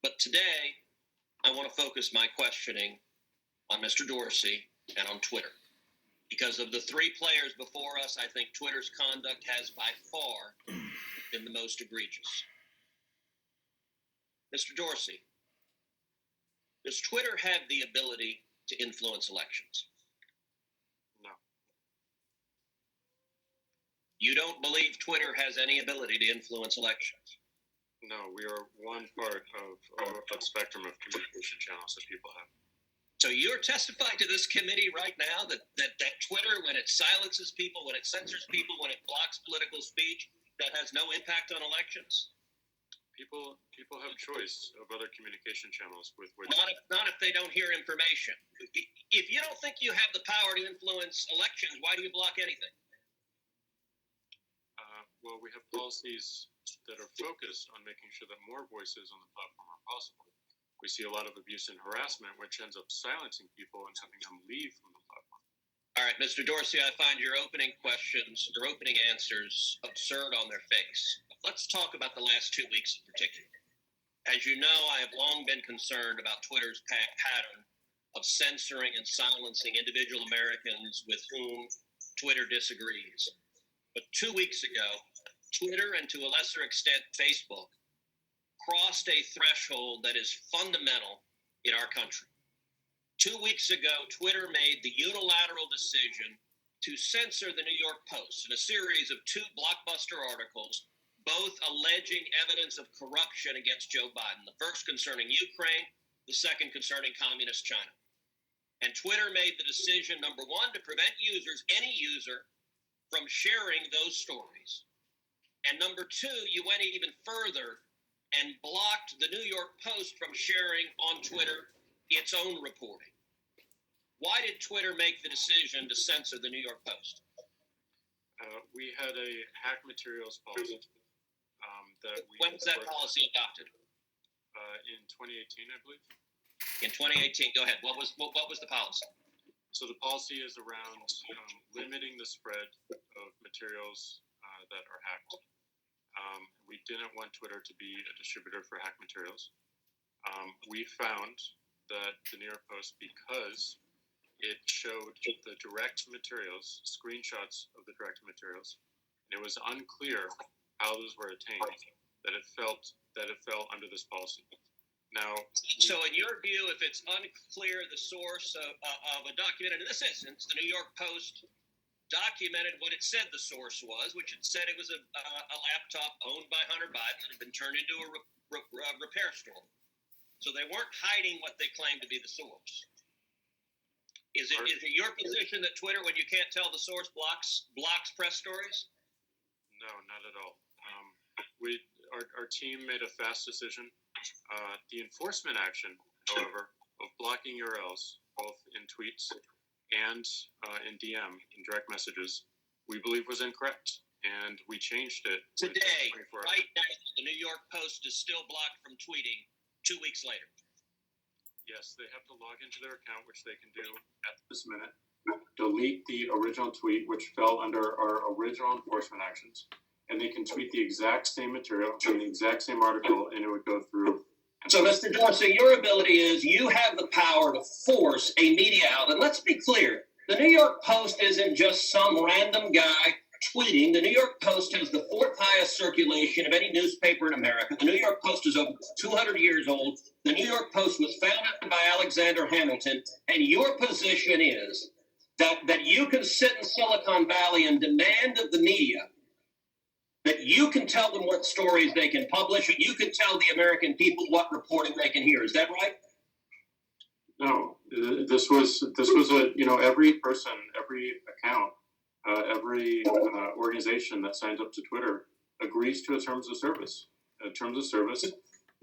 But today, I want to focus my questioning on Mr. Dorsey and on Twitter. Because of the three players before us, I think Twitter's conduct has by far been the most egregious. Mr. Dorsey, does Twitter have the ability to influence elections? No. You don't believe Twitter has any ability to influence elections? No, we are one part of a spectrum of communication channels that people have. So you're testifying to this committee right now that Twitter, when it silences people, when it censors people, when it blocks political speech, that has no impact on elections? People have choice of other communication channels with which... Not if they don't hear information. If you don't think you have the power to influence elections, why do you block anything? Well, we have policies that are focused on making sure that more voices on the platform are possible. We see a lot of abuse and harassment, which ends up silencing people and having them leave from the platform. All right, Mr. Dorsey, I find your opening questions, your opening answers absurd on their face. Let's talk about the last 2 weeks in particular. As you know, I have long been concerned about Twitter's pattern of censoring and silencing individual Americans with whom Twitter disagrees. But 2 weeks ago, Twitter, and to a lesser extent Facebook, crossed a threshold that is fundamental in our country. 2 weeks ago, Twitter made the unilateral decision to censor the New York Post in a series of 2 blockbuster articles, both alleging evidence of corruption against Joe Biden, the first concerning Ukraine, the second concerning communist China. And Twitter made the decision, number one, to prevent users, any user, from sharing those stories. And number two, you went even further and blocked the New York Post from sharing on Twitter its own reporting. Why did Twitter make the decision to censor the New York Post? We had a hack materials policy When was that policy adopted? In 2018, I believe. In 2018. Go ahead. What was the policy? So the policy is around limiting the spread of materials that are hacked. We didn't want Twitter to be a distributor for hack materials. We found that the New York Post, because it showed the direct materials, screenshots of the direct materials, and it was unclear how those were attained, that it fell under this policy. Now, so in your view, if it's unclear the source of a document, and in this instance, the New York Post documented what it said the source was, which it said it was a laptop owned by Hunter Biden that had been turned into a repair store. So they weren't hiding what they claimed to be the source. Is it your position that Twitter, when you can't tell the source, blocks press stories? No, not at all. Our team made a fast decision. The enforcement action, however, of blocking URLs, both in tweets and in DM, in direct messages, we believe was incorrect, and we changed it. Today, right now, the New York Post is still blocked from tweeting 2 weeks later. Yes, they have to log into their account, which they can do at this minute, delete the original tweet, which fell under our original enforcement actions, and they can tweet the exact same material from the exact same article, and it would go through. So, Mr. Dorsey, your ability is you have the power to force a media outlet. Let's be clear. The New York Post isn't just some random guy tweeting. The New York Post has the 4th highest circulation of any newspaper in America. The New York Post is over 200 years old. The New York Post was founded by Alexander Hamilton. And your position is that you can sit in Silicon Valley and demand of the media that you can tell them what stories they can publish, and you can tell the American people what reporting they can hear. Is that right? No, this was every person, every account, every organization that signs up to Twitter agrees to a terms of service. Terms of service.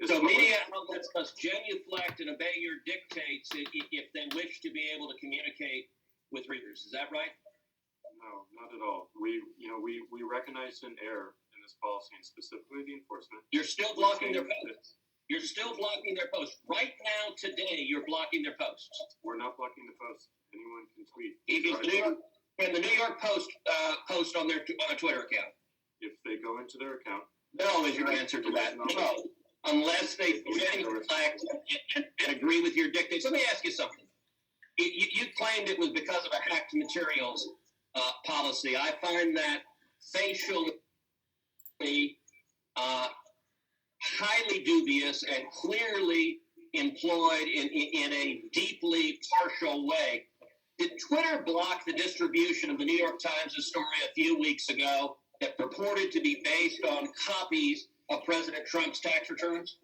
So media outlets must genuflect and obey your dictates if they wish to be able to communicate with readers. Is that right? No, not at all. We recognize an error in this policy, and specifically the enforcement. You're still blocking their posts. You're still blocking their posts. Right now, today, you're blocking their posts. We're not blocking the posts. Anyone can tweet. Can the New York Post post on their Twitter account? If they go into their account. No is your answer to that. No. Unless they reflect and agree with your dictates. Let me ask you something. You claimed it was because of a hacked materials policy. I find that facially highly dubious and clearly employed in a deeply partial way. Did Twitter block the distribution of the New York Times' story a few weeks ago that purported to be based on copies of President Trump's tax returns?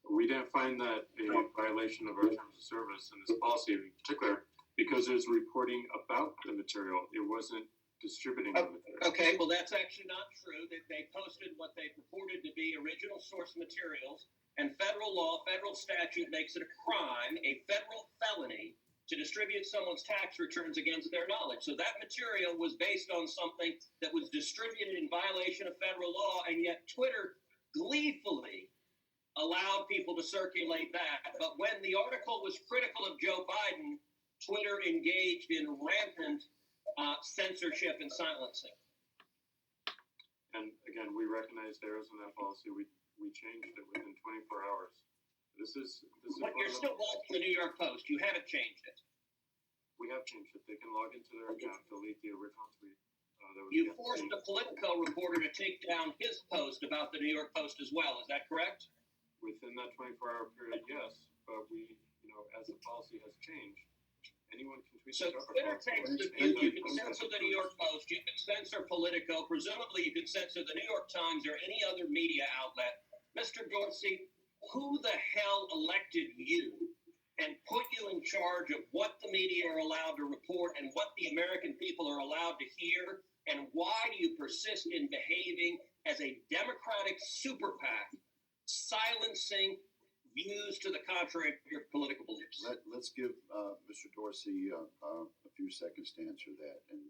We didn't find that a violation of our terms of service and this policy in particular because it was reporting about the material. It wasn't distributing the material. Okay, well, that's actually not true. They posted what they purported to be original source materials, and federal law, federal statute makes it a crime, a federal felony, to distribute someone's tax returns against their knowledge. So that material was based on something that was distributed in violation of federal law, and yet Twitter gleefully allowed people to circulate that. But when the article was critical of Joe Biden, Twitter engaged in rampant censorship and silencing. And again, we recognized errors in that policy. We changed it within 24 hours. This is. But you're still watching the New York Post. You haven't changed it. We have changed it. They can log into their account, delete the original tweet. You forced a Politico reporter to take down his post about the New York Post as well. Is that correct? Within that 24-hour period, yes. But we, as the policy has changed, anyone can tweet. So Twitter takes the view you can censor the New York Post, you can censor Politico, presumably you can censor the New York Times or any other media outlet. Mr. Dorsey, who the hell elected you and put you in charge of what the media are allowed to report and what the American people are allowed to hear? And why do you persist in behaving as a Democratic super PAC, silencing views to the contrary of your political beliefs? Let's give Mr. Dorsey a few seconds to answer that. And